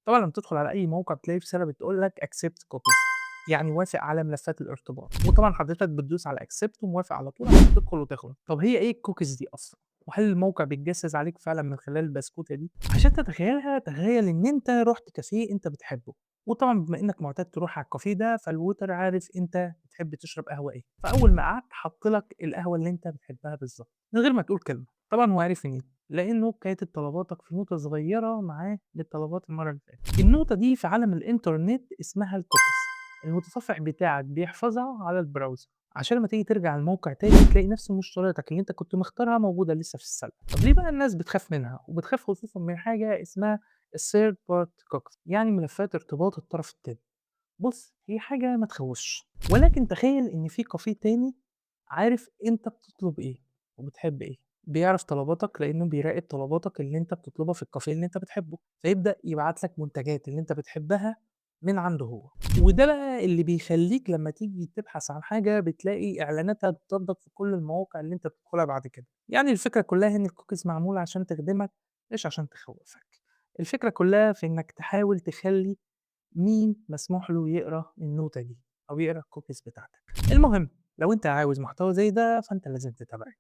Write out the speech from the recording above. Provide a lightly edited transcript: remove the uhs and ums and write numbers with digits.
طبعًا لمّا تدخل على أي موقع بتلاقي رسالة بتقول لك accept cookies، يعني وافق على ملفات الارتباط، وطبعًا حضرتك بتدوس على accept وموافق على طول عشان تدخل وتخرج. طب هي إيه الcookies دي أصلًا؟ وهل الموقع بيتجسس عليك فعلًا من خلال البسكوتة دي؟ عشان تتخيلها تخيل إن أنت رُحت كافيه أنت بتحبه، وطبعًا بما إنك معتاد تروح على الكافيه ده فالwaiter عارف أنت بتحب تشرب قهوة إيه، فأول ما قعدت حط لك القهوة اللي أنت بتحبها بالضبط، من غير ما تقول كلمة. طبعًا هو عرف منين؟ لإنه كاتب طلباتك في نوتة صغيرة معاه للطلبات المرّة اللي فاتت. النوتة دي في عالم الإنترنت اسمها الcookies. المتصفح بتاعك بيحفظها على البراوزر، عشان لمّا تيجي ترجع الموقع تاني تلاقي نفس مشترياتك اللي أنت كنت مختارها موجودة لسه في السلة. طب ليه بقى الناس بتخاف منها؟ وبتخاف خصوصًا من حاجة اسمها الthird party cookies، يعني ملفات ارتباط الطرف التاني. بُص، هي حاجة ما تخوّفش، ولكن تخيّل إن في كافيه تاني عارف أنت بتطلب إيه وبتحب إيه، بيعرف طلباتك لإنه بيراقب طلباتك اللي أنت بتطلبها في الكافيه اللي أنت بتحبه، فيبدأ يبعت لك منتجات اللي أنت بتحبها من عنده هو، وده بقى اللي بيخلّيك لمّا تيجي تبحث عن حاجة بتلاقي إعلاناتها بتطاردك في كل المواقع اللي أنت بتدخلها بعد كده. يعني الفكرة كلّها إن الcookies معمولة عشان تخدمك مش عشان تخوّفك. الفكرة كلّها في إنك تحاول تخلّي مين مسموح له يقرا النوتة دي أو يقرا الcookies بتاعتك. المهم لو أنت عاوز محتوى زي ده فأنت لازم تتابعني.